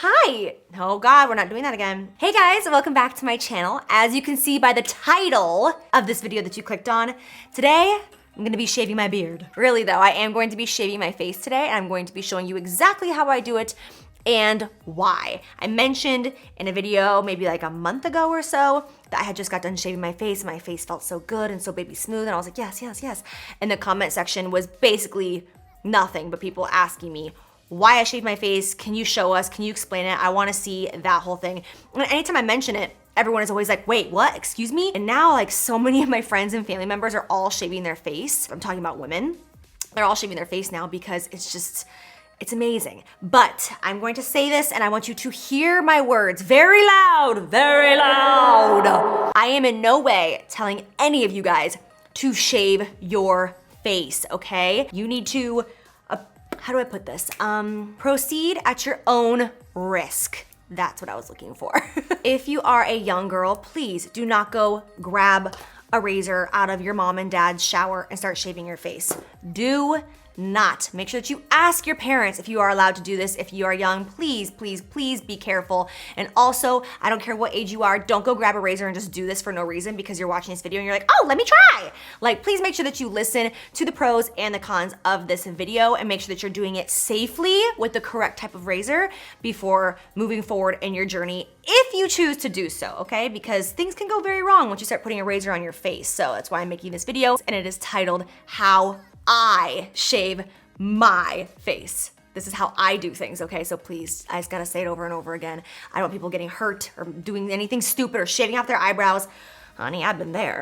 Hi! Oh God, we're not doing that again. Hey guys, welcome back to my channel. As you can see by the title of this video that you clicked on, today I'm gonna be shaving my beard. Really though, I am going to be shaving my face today and I'm going to be showing you exactly how I do it and why. I mentioned in a video maybe like a month ago or so that I had just got done shaving my face and my face felt so good and so baby smooth and I was like, yes, yes, yes. And the comment section was basically nothing but people asking me why I shaved my face. Can you show us? Can you explain it? I wanna see that whole thing. And anytime I mention it, everyone is always like, wait, what? Excuse me? And now like so many of my friends and family members are all shaving their face. I'm talking about women. They're all shaving their face now because it's amazing. But I'm going to say this and I want you to hear my words very loud, very loud. I am in no way telling any of you guys to shave your face, okay? You need to, how do I put this? Proceed at your own risk. That's what I was looking for. If you are a young girl, please do not go grab a razor out of your mom and dad's shower and start shaving your face. Do not. Make sure that you ask your parents if you are allowed to do this. If you are young, please, please, please be careful. And also, I don't care what age you are, don't go grab a razor and just do this for no reason because you're watching this video and you're like, oh, let me try. Like, please make sure that you listen to the pros and the cons of this video and make sure that you're doing it safely with the correct type of razor before moving forward in your journey, if you choose to do so, okay? Because things can go very wrong once you start putting a razor on your face. So that's why I'm making this video and it is titled How I Shave My Face. This is how I do things, okay? So please, I just gotta say it over and over again. I don't want people getting hurt or doing anything stupid or shaving off their eyebrows. Honey, I've been there.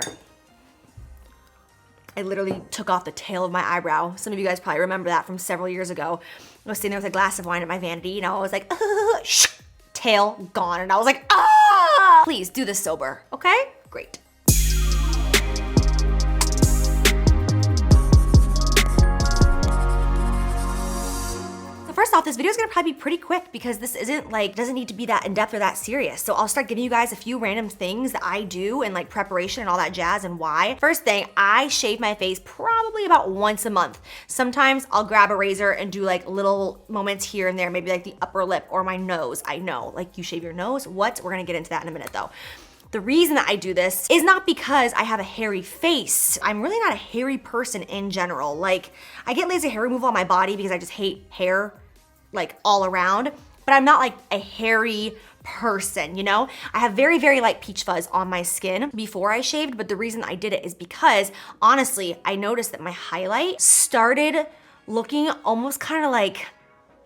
I literally took off the tail of my eyebrow. Some of you guys probably remember that from several years ago. I was sitting there with a glass of wine at my vanity and I was like, tail gone. And I was like, ah! Please do this sober, okay? Great. First off, this video is gonna probably be pretty quick because this isn't like, doesn't need to be that in-depth or that serious. So I'll start giving you guys a few random things that I do and like preparation and all that jazz and why. First thing, I shave my face probably about once a month. Sometimes I'll grab a razor and do like little moments here and there, maybe like the upper lip or my nose. I know, like you shave your nose? What? We're gonna get into that in a minute though. The reason that I do this is not because I have a hairy face. I'm really not a hairy person in general. Like I get laser hair removal on my body because I just hate hair like all around, but I'm not like a hairy person, you know? I have very, very light peach fuzz on my skin before I shaved, but the reason I did it is because honestly, I noticed that my highlight started looking almost kind of like,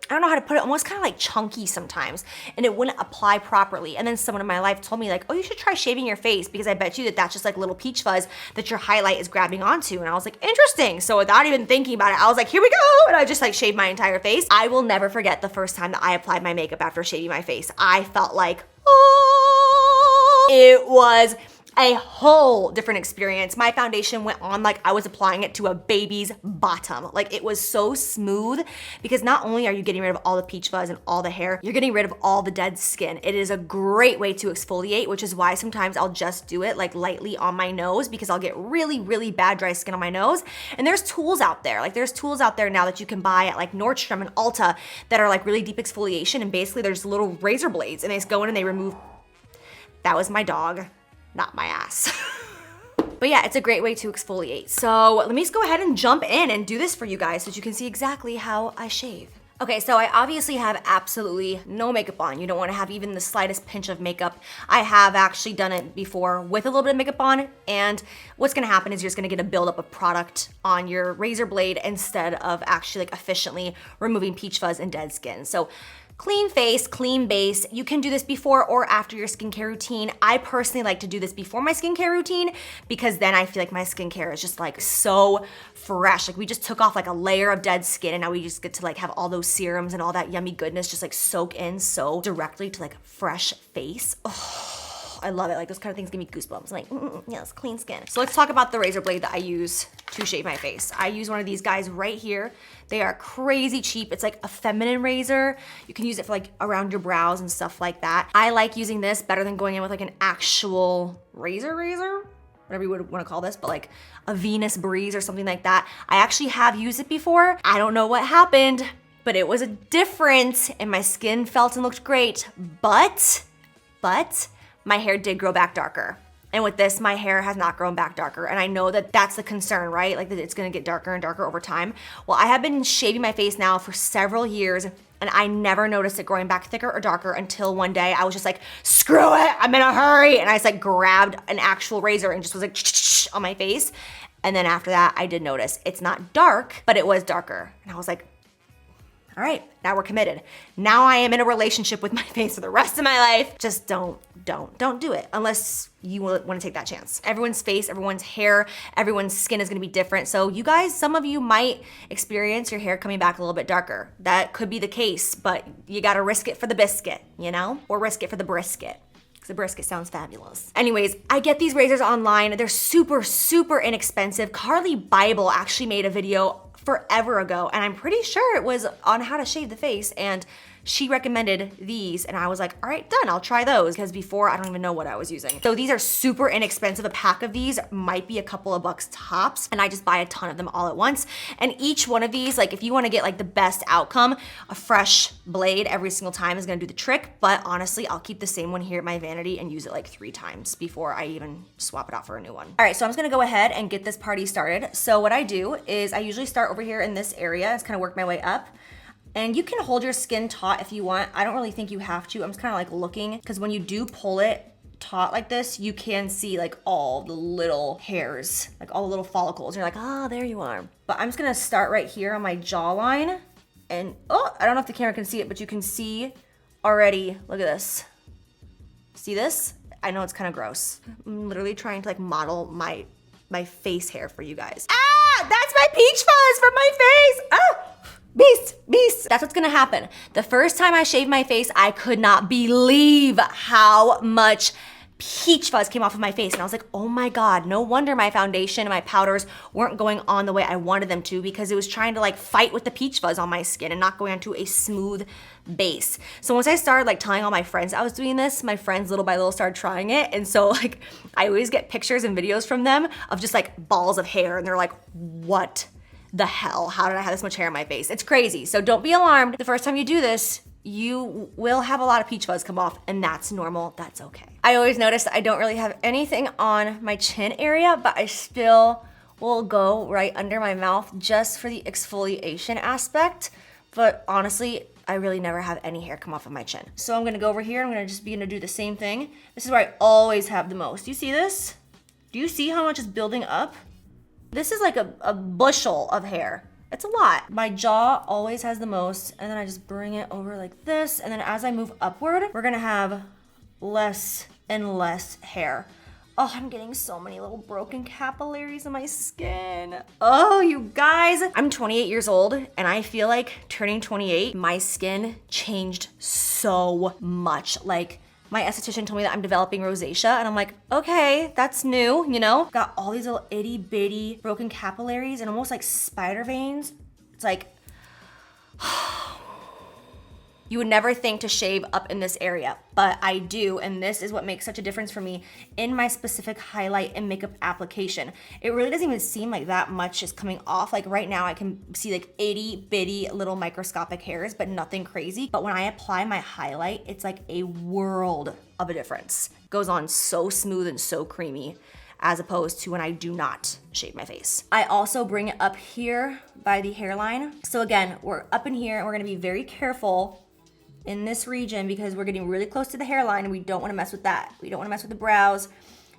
I don't know how to put it, almost kind of like chunky sometimes, and it wouldn't apply properly. And then someone in my life told me like, oh, you should try shaving your face because I bet you that that's just like little peach fuzz that your highlight is grabbing onto. And I was like, interesting. So without even thinking about it, I was like, here we go. And I just like shaved my entire face. I will never forget the first time that I applied my makeup after shaving my face. I felt like, oh, it was a whole different experience. My foundation went on like I was applying it to a baby's bottom. Like it was so smooth because not only are you getting rid of all the peach fuzz and all the hair, you're getting rid of all the dead skin. It is a great way to exfoliate, which is why sometimes I'll just do it like lightly on my nose because I'll get really, really bad dry skin on my nose. And there's tools out there. Like there's tools out there now that you can buy at like Nordstrom and Ulta that are like really deep exfoliation. And basically there's little razor blades and they just go in and they remove. That was my dog. Not my ass. But yeah, it's a great way to exfoliate. So let me just go ahead and jump in and do this for you guys so that you can see exactly how I shave. Okay, so I obviously have absolutely no makeup on. You don't wanna have even the slightest pinch of makeup. I have actually done it before with a little bit of makeup on, and what's gonna happen is you're just gonna get a buildup of product on your razor blade instead of actually like efficiently removing peach fuzz and dead skin. So clean face, clean base. You can do this before or after your skincare routine. I personally like to do this before my skincare routine because then I feel like my skincare is just like so fresh. Like we just took off like a layer of dead skin and now we just get to like have all those serums and all that yummy goodness just like soak in so directly to like fresh face. Oh, I love it. Like those kind of things give me goosebumps. Like, yes, clean skin. So let's talk about the razor blade that I use to shave my face. I use one of these guys right here. They are crazy cheap. It's like a feminine razor. You can use it for like around your brows and stuff like that. I like using this better than going in with like an actual razor, whatever you would want to call this, but like a Venus Breeze or something like that. I actually have used it before. I don't know what happened. but it was a difference and my skin felt and looked great, but my hair did grow back darker. And with this, my hair has not grown back darker. And I know that that's the concern, right? Like that it's gonna get darker and darker over time. Well, I have been shaving my face now for several years and I never noticed it growing back thicker or darker until one day I was just like, screw it, I'm in a hurry. And I just like grabbed an actual razor and just was like on my face. And then after that, I did notice it's not dark, but it was darker. And I was like, all right, now we're committed. Now I am in a relationship with my face for the rest of my life. Just don't do it unless you want to take that chance. Everyone's face, everyone's hair, everyone's skin is gonna be different. So you guys, some of you might experience your hair coming back a little bit darker. That could be the case, but you gotta risk it for the biscuit, you know? Or risk it for the brisket. The brisket sounds fabulous. Anyways, I get these razors online. They're super, super inexpensive. Carly Bible actually made a video forever ago, and I'm pretty sure it was on how to shave the face, and she recommended these, and I was like, all right, done, I'll try those, because before, I don't even know what I was using. So these are super inexpensive. A pack of these might be a couple of bucks tops, and I just buy a ton of them all at once. And each one of these, like if you wanna get like the best outcome, a fresh blade every single time is gonna do the trick, but honestly, I'll keep the same one here at my vanity and use it like 3 times before I even swap it out for a new one. All right, so I'm just gonna go ahead and get this party started. So what I do is I usually start over here in this area, just kind of work my way up. And you can hold your skin taut if you want. I don't really think you have to. I'm just kind of like looking, because when you do pull it taut like this, you can see like all the little hairs, like all the little follicles. And you're like, oh, there you are. But I'm just gonna start right here on my jawline. And oh, I don't know if the camera can see it, but you can see already, look at this. See this? I know it's kind of gross. I'm literally trying to like model my face hair for you guys. Ah, that's my peach fuzz from my face. Ah. Beast. That's what's gonna happen. The first time I shaved my face, I could not believe how much peach fuzz came off of my face. And I was like, oh my God, no wonder my foundation and my powders weren't going on the way I wanted them to, because it was trying to like fight with the peach fuzz on my skin and not going onto a smooth base. So once I started like telling all my friends I was doing this, my friends little by little started trying it. And so like, I always get pictures and videos from them of just like balls of hair. And they're like, what the hell? How did I have this much hair on my face? It's crazy. So don't be alarmed. The first time you do this, you will have a lot of peach fuzz come off, and that's normal. That's okay. I always notice that I don't really have anything on my chin area, but I still will go right under my mouth just for the exfoliation aspect. But honestly, I really never have any hair come off of my chin. So I'm gonna go over here. I'm gonna just begin to do the same thing. This is where I always have the most. Do you see this? Do you see how much is building up? This is like a bushel of hair. It's a lot. My jaw always has the most, and then I just bring it over like this, and then as I move upward, we're gonna have less and less hair. Oh, I'm getting so many little broken capillaries in my skin. Oh, you guys. I'm 28 years old, and I feel like turning 28, my skin changed so much. Like, my esthetician told me that I'm developing rosacea, and I'm like, okay, that's new, you know? Got all these little itty bitty broken capillaries and almost like spider veins. It's like, you would never think to shave up in this area, but I do, and this is what makes such a difference for me in my specific highlight and makeup application. It really doesn't even seem like that much is coming off. Like right now I can see like itty bitty little microscopic hairs, but nothing crazy. But when I apply my highlight, it's like a world of a difference. It goes on so smooth and so creamy, as opposed to when I do not shave my face. I also bring it up here by the hairline. So again, we're up in here and we're gonna be very careful in this region because we're getting really close to the hairline and we don't wanna mess with that. We don't wanna mess with the brows,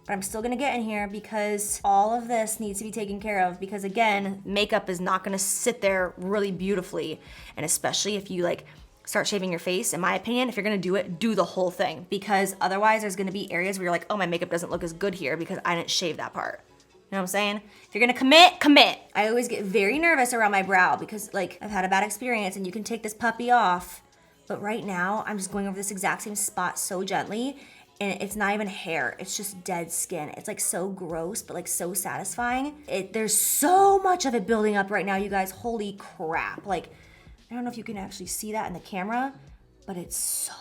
but I'm still gonna get in here because all of this needs to be taken care of, because again, makeup is not gonna sit there really beautifully. And especially if you like start shaving your face, in my opinion, if you're gonna do it, do the whole thing, because otherwise there's gonna be areas where you're like, oh, my makeup doesn't look as good here because I didn't shave that part. You know what I'm saying? If you're gonna commit, commit. I always get very nervous around my brow because like I've had a bad experience and you can take this puppy off. But right now, I'm just going over this exact same spot so gently, and it's not even hair, it's just dead skin. It's like so gross, but like so satisfying. There's so much of it building up right now, you guys, holy crap. Like, I don't know if you can actually see that in the camera, but it's so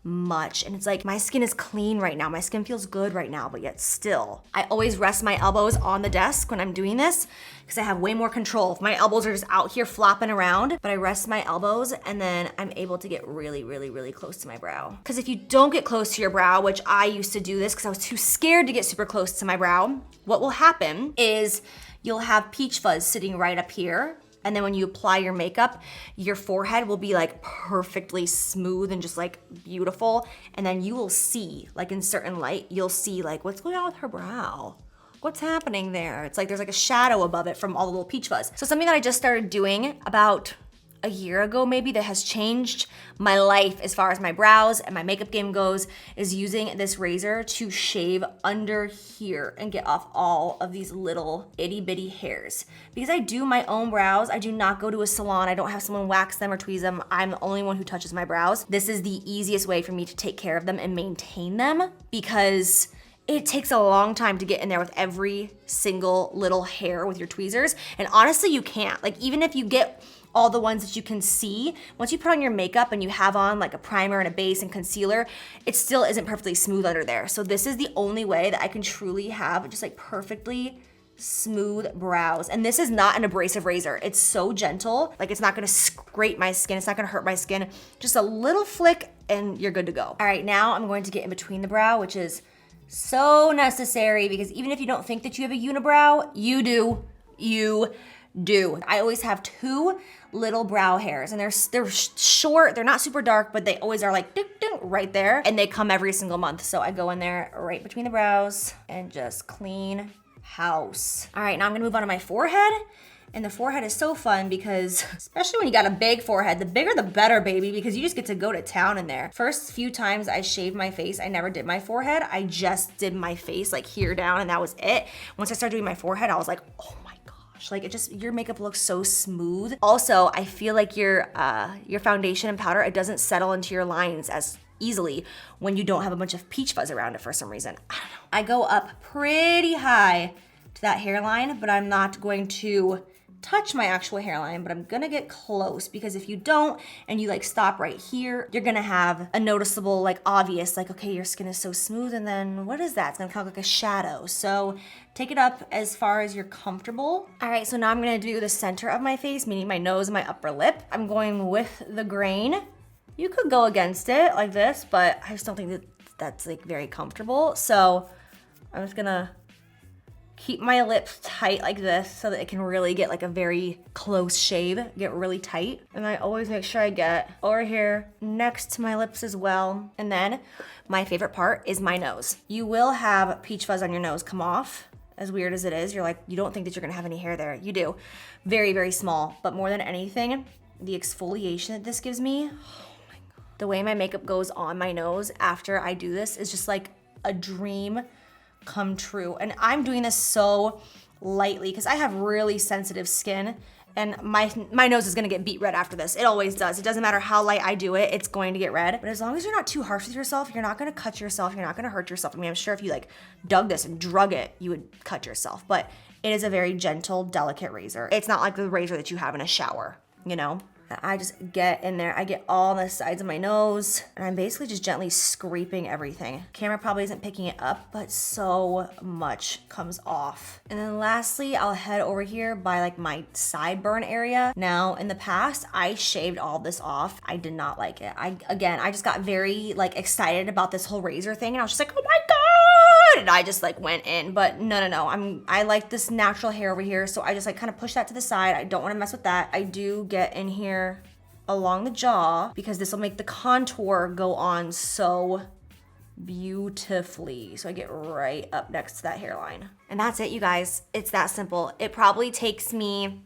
much. And it's like, my skin is clean right now. My skin feels good right now, but yet still. I always rest my elbows on the desk when I'm doing this because I have way more control. If my elbows are just out here flopping around, but I rest my elbows and then I'm able to get really, really, really close to my brow. Because if you don't get close to your brow, which I used to do this because I was too scared to get super close to my brow, what will happen is you'll have peach fuzz sitting right up here. And then when you apply your makeup, your forehead will be like perfectly smooth and just like beautiful. And then you will see, like in certain light, you'll see like what's going on with her brow. What's happening there? It's like there's like a shadow above it from all the little peach fuzz. So something that I just started doing about a year ago maybe that has changed my life as far as my brows and my makeup game goes is using this razor to shave under here and get off all of these little itty bitty hairs. Because I do my own brows, I do not go to a salon, I don't have someone wax them or tweeze them, I'm the only one who touches my brows. This is the easiest way for me to take care of them and maintain them because it takes a long time to get in there with every single little hair with your tweezers. And honestly, you can't. Like even if you get all the ones that you can see, once you put on your makeup and you have on like a primer and a base and concealer, it still isn't perfectly smooth under there. So this is the only way that I can truly have just like perfectly smooth brows. And this is not an abrasive razor. It's so gentle, like it's not gonna scrape my skin, it's not gonna hurt my skin. Just a little flick and you're good to go. All right, now I'm going to get in between the brow, which is so necessary because even if you don't think that you have a unibrow, you do. You do. I always have two little brow hairs and they're short, they're not super dark, but they always are like ding, ding, right there, and they come every single month. So I go in there right between the brows and just clean house. All right, now I'm gonna move on to my forehead. And the forehead is so fun because, especially when you got a big forehead, the bigger the better, baby, because you just get to go to town in there. First few times I shaved my face, I never did my forehead. I just did my face like here down and that was it. Once I started doing my forehead, I was like, oh my gosh, like it just, your makeup looks so smooth. Also, I feel like your foundation and powder, it doesn't settle into your lines as easily when you don't have a bunch of peach fuzz around it for some reason. I don't know. I go up pretty high to that hairline, but I'm not going to touch my actual hairline, but I'm gonna get close because if you don't and you like stop right here, you're gonna have a noticeable, like obvious, like, okay, your skin is so smooth, and then what is that? It's gonna kind of look like a shadow. So take it up as far as you're comfortable. All right, so now I'm gonna do the center of my face, meaning my nose and my upper lip. I'm going with the grain. You could go against it like this, but I just don't think that that's like very comfortable. So I'm just gonna keep my lips tight like this so that it can really get like a very close shave, get really tight. And I always make sure I get over here next to my lips as well. And then my favorite part is my nose. You will have peach fuzz on your nose come off. As weird as it is, you're like, you don't think that you're gonna have any hair there. You do. Very, very small. But more than anything, the exfoliation that this gives me, oh my God. The way my makeup goes on my nose after I do this is just like a dream come true. And I'm doing this so lightly because I have really sensitive skin and my nose is gonna get beet red after this. It always does. It doesn't matter how light I do it, it's going to get red. But as long as you're not too harsh with yourself, you're not gonna cut yourself, you're not gonna hurt yourself. I mean, I'm sure if you like dug this and drug it, you would cut yourself. But it is a very gentle, delicate razor. It's not like the razor that you have in a shower, you know? I just get in there. I get all on the sides of my nose and I'm basically just gently scraping everything. Camera probably isn't picking it up, but so much comes off. And then lastly, I'll head over here by like my sideburn area. Now, in the past, I shaved all this off. I did not like it. I just got very like excited about this whole razor thing and I was just like, oh my God. And I just like went in, but no. I like this natural hair over here. So I just like kind of push that to the side. I don't want to mess with that. I do get in here along the jaw because this will make the contour go on so beautifully. So I get right up next to that hairline. And that's it, you guys. It's that simple. It probably takes me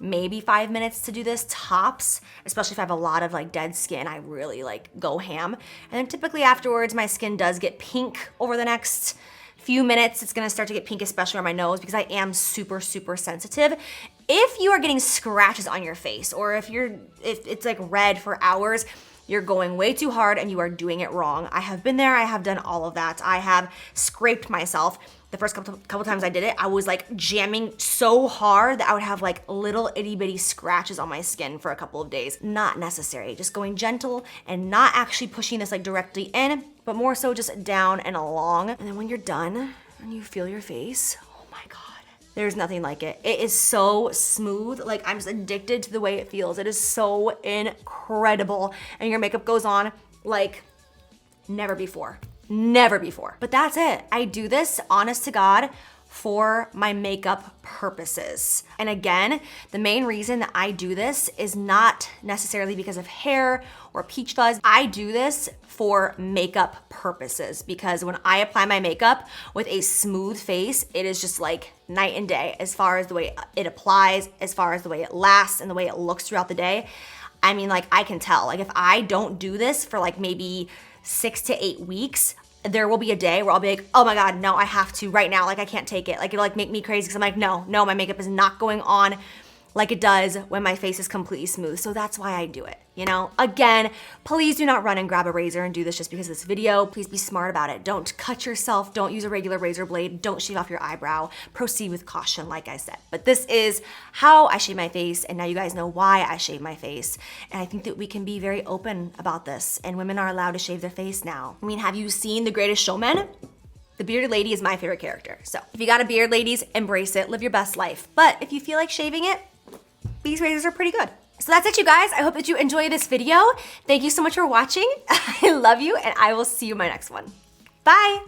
maybe 5 minutes to do this tops, especially if I have a lot of like dead skin. I really like go ham. And then typically afterwards, my skin does get pink over the next few minutes. It's gonna start to get pink, especially on my nose because I am super, super sensitive. If you are getting scratches on your face or if it's like red for hours, you're going way too hard and you are doing it wrong. I have been there, I have done all of that. I have scraped myself. the first couple times I did it, I was like jamming so hard that I would have like little itty bitty scratches on my skin for a couple of days. Not necessary. Just going gentle and not actually pushing this like directly in, but more so just down and along. And then when you're done and you feel your face, oh my God, there's nothing like it. It is so smooth. Like I'm just addicted to the way it feels. It is so incredible. And your makeup goes on like never before. Never before. But that's it. I do this, honest to God, for my makeup purposes. And again, the main reason that I do this is not necessarily because of hair or peach fuzz. I do this for makeup purposes because when I apply my makeup with a smooth face, it is just like night and day as far as the way it applies, as far as the way it lasts and the way it looks throughout the day. I mean, like I can tell, like if I don't do this for like maybe 6 to 8 weeks, there will be a day where I'll be like, oh my God, no, I have to right now. Like I can't take it. Like it'll like make me crazy because I'm like, no, my makeup is not going on like it does when my face is completely smooth. So that's why I do it, you know? Again, please do not run and grab a razor and do this just because of this video. Please be smart about it. Don't cut yourself. Don't use a regular razor blade. Don't shave off your eyebrow. Proceed with caution, like I said. But this is how I shave my face, and now you guys know why I shave my face. And I think that we can be very open about this, and women are allowed to shave their face now. I mean, have you seen The Greatest Showman? The bearded lady is my favorite character. So if you got a beard, ladies, embrace it. Live your best life. But if you feel like shaving it, these razors are pretty good. So that's it, you guys. I hope that you enjoyed this video. Thank you so much for watching. I love you, and I will see you in my next one. Bye.